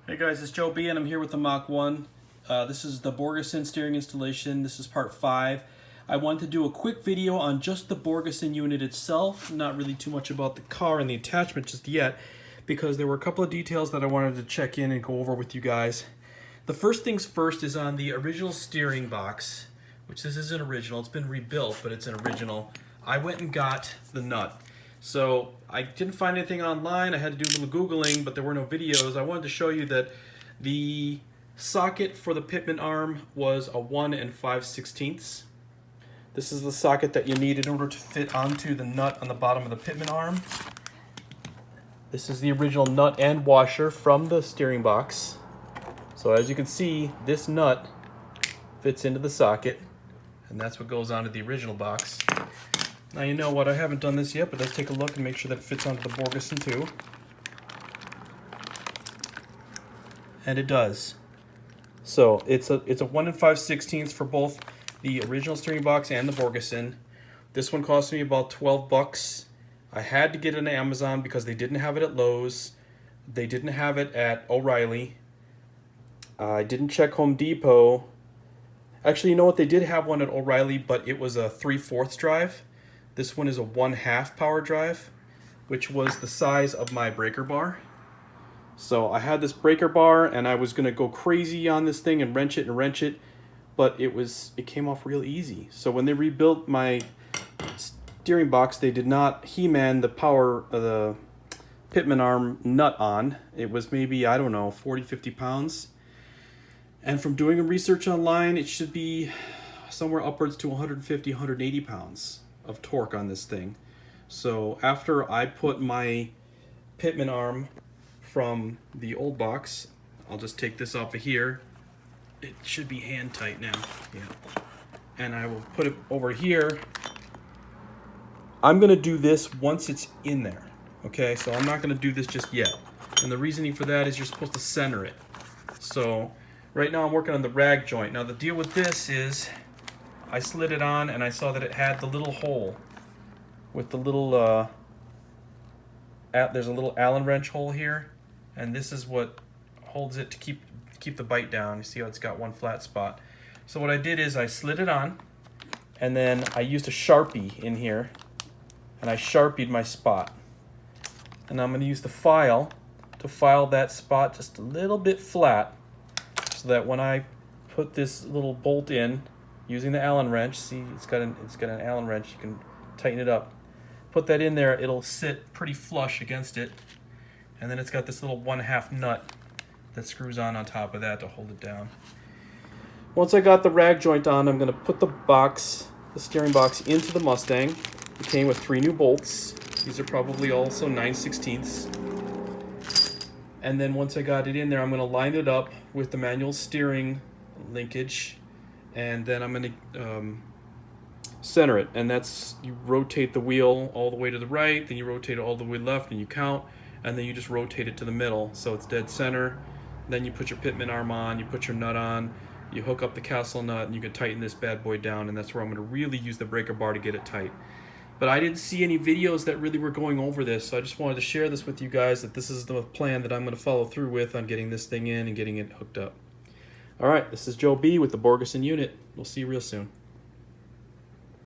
Hey guys, it's Joe B and I'm here with the Mach 1. This is the Borgeson steering installation. This is part 5. I wanted to do a quick video on just the Borgeson unit itself, not really too much about the car and the attachment just yet, because there were a couple of details that I wanted to check in and go over with you guys. The first things first is on the original steering box, which this isn't original, it's been rebuilt, but it's an original. I went and got the nut. So I didn't find anything online. I had to do a little Googling, but there were no videos. I wanted to show you that the socket for the Pitman arm was a 1 5/16. This is the socket that you need in order to fit onto the nut on the bottom of the Pitman arm. This is the original nut and washer from the steering box. So as you can see, this nut fits into the socket, and that's what goes onto the original box. Now you know what, I haven't done this yet, but let's take a look and make sure that it fits onto the Borgeson too. And it does. So it's a 1 5/16 for both the original steering box and the Borgeson. This one cost me about 12 bucks. I had to get it on Amazon because they didn't have it at Lowe's. They didn't have it at O'Reilly. I didn't check Home Depot. Actually, you know what, they did have one at O'Reilly, but it was a 3/4 drive. This one is a 1/2 power drive, which was the size of my breaker bar. So I had this breaker bar and I was gonna go crazy on this thing and wrench it, but it came off real easy. So when they rebuilt my steering box, they did not He-Man the Pitman arm nut on. It was maybe, I don't know, 40-50 pounds. And from doing a research online, it should be somewhere upwards to 150-180 pounds of torque on this thing. So after I put my Pitman arm from the old box, I'll just take this off of here. It should be hand tight now. Yeah. And I will put it over here. I'm gonna do this once it's in there. Okay, so I'm not gonna do this just yet. And the reasoning for that is you're supposed to center it. So right now I'm working on the rag joint. Now the deal with this is I slid it on and I saw that it had the little hole with the little, there's a little Allen wrench hole here, and this is what holds it to keep the bite down. You see how it's got one flat spot. So what I did is I slid it on, and then I used a Sharpie in here, and I Sharpied my spot. And I'm gonna use the file to file that spot just a little bit flat, so that when I put this little bolt in, using the Allen wrench, see it's got an Allen wrench, you can tighten it up. Put that in there, it'll sit pretty flush against it. And then it's got this little 1/2 nut that screws on top of that to hold it down. Once I got the rag joint on, I'm gonna put the steering box into the Mustang. It came with 3 new bolts. These are probably also 9/16. And then once I got it in there, I'm gonna line it up with the manual steering linkage. And then I'm going to center it, and that's, you rotate the wheel all the way to the right, then you rotate it all the way left and you count, and then you just rotate it to the middle so it's dead center. Then you put your Pitman arm on, you put your nut on, you hook up the castle nut, and you can tighten this bad boy down, and that's where I'm going to really use the breaker bar to get it tight. But I didn't see any videos that really were going over this, so I just wanted to share this with you guys, that this is the plan that I'm going to follow through with on getting this thing in and getting it hooked up. All right, this is Joe B with the Borgeson unit. We'll see you real soon.